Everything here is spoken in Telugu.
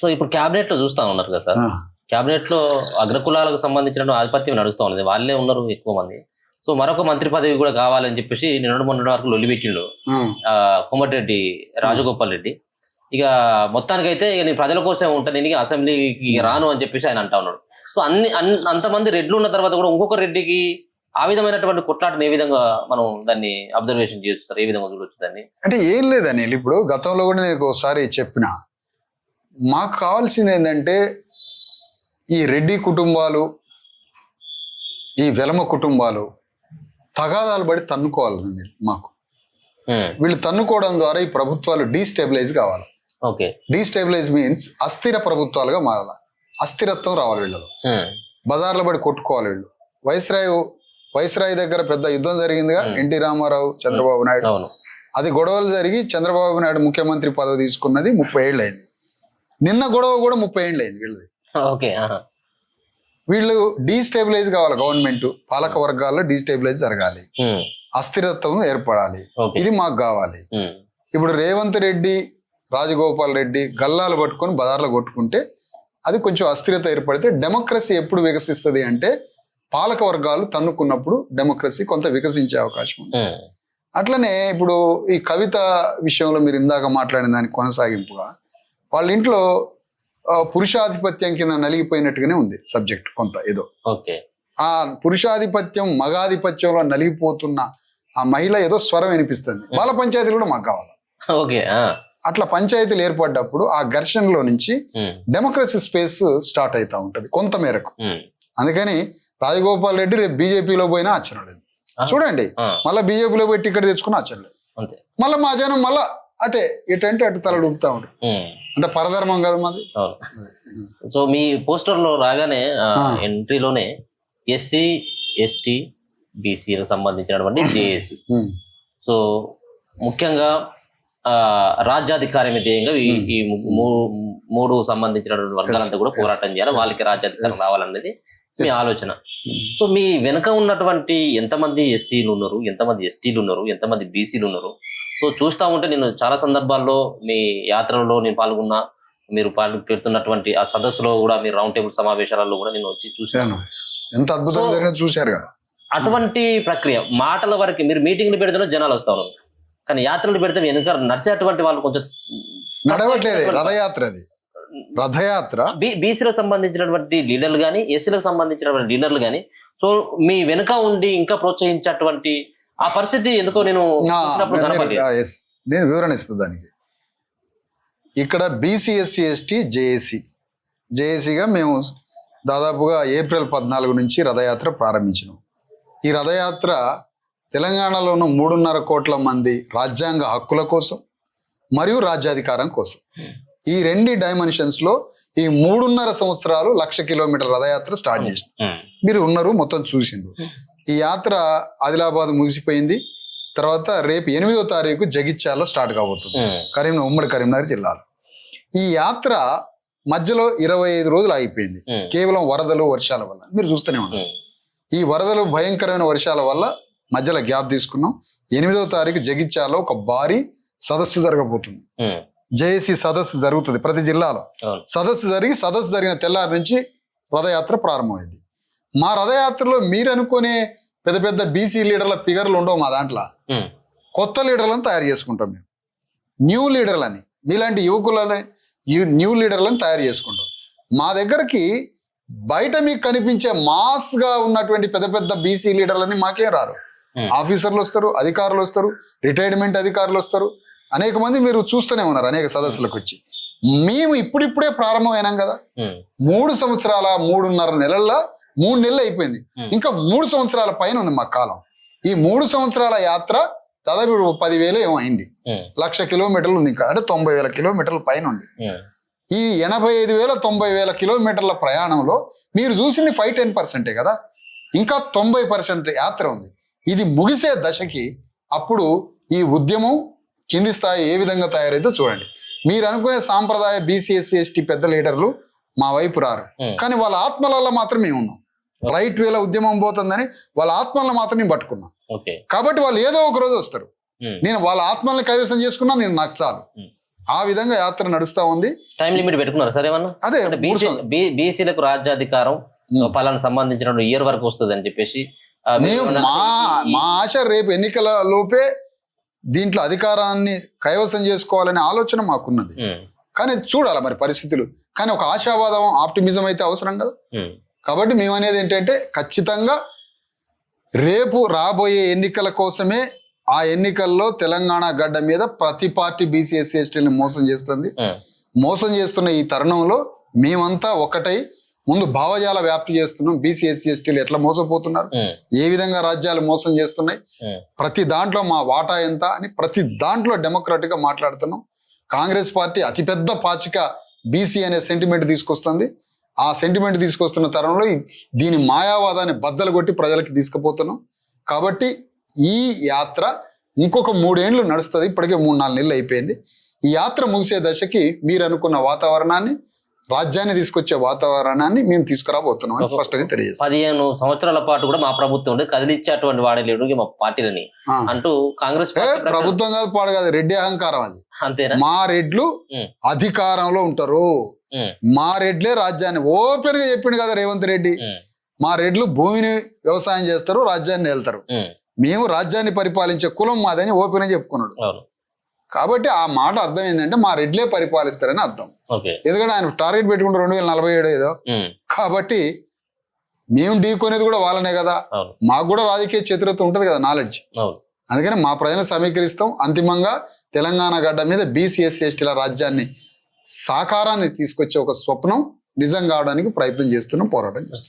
సో ఇప్పుడు క్యాబినెట్ లో చూస్తా ఉన్నారు కదా సార్, క్యాబినెట్ లో అగ్రకులాలకు సంబంధించిన ఆధిపత్యం నడుస్తూ ఉన్నది, వాళ్ళే ఉన్నారు ఎక్కువ మంది. సో మరొక మంత్రి పదవి కూడా కావాలని చెప్పేసి నిన్న మొన్నటి వరకు లొల్లిపెట్టిండు కోమటిరెడ్డి రాజగోపాల్ రెడ్డి. ఇక మొత్తానికైతే నేను ప్రజల కోసం ఉంటాను, నేను అసెంబ్లీకి రాను అని చెప్పేసి ఆయన అంటా ఉన్నాడు. సో అంతమంది రెడ్లు ఉన్న తర్వాత కూడా ఇంకొక రెడ్డికి ఆ విధమైనటువంటి కొట్లాటను ఏ విధంగా మనం దాన్ని అబ్జర్వేషన్ చేస్తారు, ఏ విధంగా చూడొచ్చు దాన్ని? అంటే ఏం లేదని ఇప్పుడు గతంలో కూడా నేను ఒకసారి చెప్పిన, మాకు కావాల్సింది ఏంటంటే ఈ రెడ్డి కుటుంబాలు, ఈ వెలమ కుటుంబాలు తగాదాలు పడి తన్నుకోవాలని మాకు. వీళ్ళు తన్నుకోవడం ద్వారా ఈ ప్రభుత్వాలు డీస్టెబిలైజ్ కావాలి. ఓకే, డీస్టెబిలైజ్ మీన్స్ అస్థిర ప్రభుత్వాలుగా మారాలి, అస్థిరత్వం రావాలి వీళ్ళలో. బజార్లో పడి కొట్టుకోవాలి వీళ్ళు. వైస్రాయ్ దగ్గర పెద్ద యుద్ధం జరిగిందిగా, ఎన్టీ రామారావు చంద్రబాబు నాయుడు. అది గొడవలు జరిగి చంద్రబాబు నాయుడు ముఖ్యమంత్రి పదవి తీసుకున్నది 30 ఏళ్ళు అయింది. నిన్న గొడవ కూడా 30 ఏళ్ళు అయింది వీళ్ళది. వీళ్ళు డీస్టెబిలైజ్ కావాలి, గవర్నమెంట్ పాలక వర్గాల్లో డీస్టెబిలైజ్ జరగాలి, అస్థిరత్వం ఏర్పడాలి, ఇది మాకు కావాలి. ఇప్పుడు రేవంత్ రెడ్డి, రాజగోపాల్ రెడ్డి గల్లాలు పట్టుకొని బజార్లో కొట్టుకుంటే అది కొంచెం అస్థిరత ఏర్పడితే డెమోక్రసీ ఎప్పుడు వికసిస్తుంది అంటే పాలక వర్గాలు తన్నుకున్నప్పుడు డెమోక్రసీ కొంత వికసించే అవకాశం ఉంది. అట్లనే ఇప్పుడు ఈ కవిత విషయంలో మీరు ఇందాక మాట్లాడిన దానికి కొనసాగింపుగా వాళ్ళ ఇంట్లో పురుషాధిపత్యం కింద నలిగిపోయినట్టుగానే ఉంది సబ్జెక్ట్ కొంత ఏదో. ఆ పురుషాధిపత్యం మగాధిపత్యంలో నలిగిపోతున్న ఆ మహిళ ఏదో స్వరం వినిపిస్తుంది. వాళ్ళ పంచాయతీలు కూడా మాకు కావాలి. అట్లా పంచాయతీలు ఏర్పడ్డప్పుడు ఆ ఘర్షణలో నుంచి డెమోక్రసీ స్పేస్ స్టార్ట్ అవుతా ఉంటది కొంత మేరకు. అందుకని రాజగోపాల్ రెడ్డి రేపు బీజేపీలో పోయినా ఆశ్చర్యం లేదు. చూడండి, మళ్ళీ బీజేపీలో పోయి టికెట్ తెచ్చుకుని ఆశ్చర్యం లేదు. మళ్ళీ మా జనం మళ్ళా అటే ఎటంటే అటు తల డూపుతా ఉంటారు. అంటే పరధర్మం కదా మాది. సో మీ పోస్టర్ లో రాగానే ఎంట్రీలోనే ఎస్సీ ఎస్టీ బీసీలకు సంబంధించినటువంటి జేఏసీ, సో ముఖ్యంగా రాజ్యాధికారం ధ్యేయంగా ఈ మూడు సంబంధించినటువంటి వర్గాలంతా కూడా పోరాటం చేయాలి, వాళ్ళకి రాజ్యాధికారం రావాలనేది మీ ఆలోచన. సో మీ వెనుక ఉన్నటువంటి ఎంతమంది ఎస్సీలు ఉన్నారు, ఎంతమంది ఎస్టీలు ఉన్నారు, ఎంతమంది బీసీలు ఉన్నారు? సో చూస్తా ఉంటే నేను చాలా సందర్భాల్లో మీ యాత్రలో నేను పాల్గొన్నా, మీరు పెడుతున్నటువంటి ఆ సదస్సులో కూడా, మీరు రౌండ్ టేబుల్ సమావేశాలలో కూడా నేను వచ్చి చూశాను. ఎంత అద్భుతంగా చూశారు కదా. అటువంటి ప్రక్రియ మాటల వరకు మీరు మీటింగ్లు పెడితేనే జనాలు వస్తా ఉన్నారు, కానీ యాత్రలు పెడితే వెనుక నడిచేటువంటి వాళ్ళు కొంచెం నడవట్లేదు. రథయాత్ర అది రథయాత్ర. బీసీలకు సంబంధించినటువంటి లీడర్లు కానీ, ఎస్సీలకు సంబంధించినటువంటి లీడర్లు కానీ, సో మీ వెనుక ఉండి ఇంకా ప్రోత్సహించేటువంటి ఆ పరిస్థితి ఎందుకో నేను వివరణ ఇస్తాను దానికి. ఇక్కడ బీసీ ఎస్సీ ఎస్టీ జేఏసీగా మేము దాదాపుగా ఏప్రిల్ 14 నుంచి రథయాత్ర ప్రారంభించినాం. ఈ రథయాత్ర తెలంగాణలో ఉన్న 3.5 కోట్ల మంది రాజ్యాంగ హక్కుల కోసం మరియు రాజ్యాధికారం కోసం, ఈ 2 డైమెన్షన్స్ లో ఈ 3.5 సంవత్సరాలు 1,00,000 కిలోమీటర్ రథయాత్ర స్టార్ట్ చేసినాం. మీరు ఉన్నారు, మొత్తం చూసిండ్రు. ఈ యాత్ర ఆదిలాబాద్ ముగిసిపోయింది. తర్వాత రేపు 8వ తారీఖు జగిత్యాలలో స్టార్ట్ కాబోతుంది, ఉమ్మడి కరీంనగర్ జిల్లాలో. ఈ యాత్ర మధ్యలో 25 రోజులు ఆగిపోయింది, కేవలం వరదలు వర్షాల వల్ల. మీరు చూస్తూనే ఉన్నారు, ఈ వరదలు భయంకరమైన వర్షాల వల్ల మధ్యలో గ్యాప్ తీసుకున్నాం. 8వ తారీఖు జగిత్యాలలో ఒక భారీ సదస్సు జరగబోతుంది. జేఏసీ సదస్సు జరుగుతుంది ప్రతి జిల్లాలో. సదస్సు జరిగిన తెల్లారి నుంచి రథయాత్ర ప్రారంభమైంది. మా రథయాత్రలో మీరు అనుకునే పెద్ద పెద్ద బీసీ లీడర్ల ఫిగర్లు ఉండవు. మా దాంట్లో కొత్త లీడర్లను తయారు చేసుకుంటాం మేము, న్యూ లీడర్లని, మీలాంటి యువకులని న్యూ లీడర్లను తయారు చేసుకుంటాం. మా దగ్గరికి బయట మీకు కనిపించే మాస్ గా ఉన్నటువంటి పెద్ద పెద్ద బీసీ లీడర్లని మాకేం రారు. ఆఫీసర్లు వస్తారు, అధికారులు వస్తారు, రిటైర్మెంట్ అధికారులు వస్తారు, అనేక మంది మీరు చూస్తూనే ఉన్నారు అనేక సదస్సులకు వచ్చి. మేము ఇప్పుడిప్పుడే ప్రారంభమైనాం కదా. 3 సంవత్సరాల 3.5 నెలల్లో 3 నెలలు అయిపోయింది, ఇంకా 3 సంవత్సరాల పైన ఉంది మా కాలం. ఈ 3 సంవత్సరాల యాత్ర దాదాపు 10,000 ఏమో అయింది. 1,00,000 కిలోమీటర్లు ఉంది, ఇంకా అంటే 90,000 కిలోమీటర్ల పైన ఉంది. ఈ 85,000 90,000 కిలోమీటర్ల ప్రయాణంలో మీరు చూసింది 5-10% కదా, ఇంకా 90% యాత్ర ఉంది. ఇది ముగిసే దశకి అప్పుడు ఈ ఉద్యమం కింది స్థాయి ఏ విధంగా తయారైతే చూడండి. మీరు అనుకునే సాంప్రదాయ బీసీ ఎస్సీ ఎస్టీ పెద్ద లీడర్లు మా వైపు రారు, కానీ వాళ్ళ ఆత్మలలో మాత్రం మేము ఉన్నాం. రైట్ వేల ఉద్యమం పోతుందని వాళ్ళ ఆత్మలను మాత్రం నేను పట్టుకున్నాను. కాబట్టి వాళ్ళు ఏదో ఒక రోజు వస్తారు. నేను వాళ్ళ ఆత్మల్ని కైవసం చేసుకున్నా, నేను నాకు చాలు. ఆ విధంగా యాత్ర నడుస్తా ఉంది. టైం లిమిట్ పెట్టుకున్నారు సార్ ఏమన్నా? అదే అంటే బీసీలకు రాజ్యాధికారం పలానా సంబంధించిన ఇయర్ వరకు వస్తుంది అని చెప్పేసి మేము మా ఆశ రేపు ఎన్నికల లోపే దీంట్లో అధికారాన్ని కైవసం చేసుకోవాలనే ఆలోచన మాకున్నది. కానీ చూడాలి మరి పరిస్థితులు. కానీ ఒక ఆశావాదం, ఆప్టిమిజం అయితే అవసరం కదా. కాబట్టి మేము అనేది ఏంటంటే ఖచ్చితంగా రేపు రాబోయే ఎన్నికల కోసమే, ఆ ఎన్నికల్లో తెలంగాణ గడ్డ మీద ప్రతి పార్టీ బీసీ ఎస్సీ ఎస్టీని మోసం చేస్తుంది. మోసం చేస్తున్న ఈ తరుణంలో మేమంతా ఒకటై ముందు భావజాల వ్యాప్తి చేస్తున్నాం. బీసీ ఎస్సీ ఎస్టీలు ఎట్లా మోసపోతున్నారు, ఏ విధంగా రాజ్యాలు మోసం చేస్తున్నాయి, ప్రతి దాంట్లో మా వాటా ఎంత అని ప్రతి దాంట్లో డెమోక్రాటిక్ గా మాట్లాడుతున్నాం. కాంగ్రెస్ పార్టీ అతిపెద్ద పాచిక బీసీ అనే సెంటిమెంట్ తీసుకొస్తుంది. ఆ సెంటిమెంట్ తీసుకొస్తున్న తరంలో దీని మాయావాదాన్ని బద్దలు కొట్టి ప్రజలకి తీసుకుపోతున్నాం. కాబట్టి ఈ యాత్ర ఇంకొక 3 ఏళ్ళు నడుస్తుంది. ఇప్పటికే 3-4 నెలలు అయిపోయింది. ఈ యాత్ర ముగిసే దశకి మీరు అనుకున్న వాతావరణాన్ని, రాజ్యాన్ని తీసుకొచ్చే వాతావరణాన్ని మేము తీసుకురాబోతున్నాం అని స్పష్టంగా తెలియజేస్తాం. 15 సంవత్సరాల పాటు కూడా మా ప్రభుత్వం ఉండే కదిలిచ్చేటువంటి వాడలేడు మా పార్టీలని అంటూ కాంగ్రెస్ ప్రభుత్వం కాదు, పాడు కాదు, రెడ్డి అహంకారం అది. అంతేనా? మా రెడ్లు అధికారంలో ఉంటారు, మా రెడ్లే రాజ్యాన్ని ఓపెన్ గా చెప్పిండు కదా రేవంత్ రెడ్డి. మా రెడ్లు భూమిని వ్యవసాయం చేస్తారు, రాజ్యాన్ని వెళ్తారు. మేము రాజ్యాన్ని పరిపాలించే కులం మాదని ఓపెన్ గా చెప్పుకున్నాడు. కాబట్టి ఆ మాట అర్థం ఏంటంటే మా రెడ్లే పరిపాలిస్తారని అర్థం. ఎందుకంటే ఆయన టార్గెట్ పెట్టుకుంటే 2047 ఏదో. కాబట్టి మేము ఢీకొనేది కూడా వాళ్ళనే కదా. మాకు కూడా రాజకీయ చతురత ఉంటది కదా, నాలెడ్జ్. అందుకని మా ప్రజలను సమీకరిస్తాం. అంతిమంగా తెలంగాణ గడ్డ మీద బీసీ ఎస్సీ ఎస్టీల రాజ్యాన్ని, సాకారాన్ని తీసుకొచ్చే ఒక స్వప్నం నిజం కావడానికి ప్రయత్నం చేస్తున్నాం, పోరాటం చేస్తున్నాం.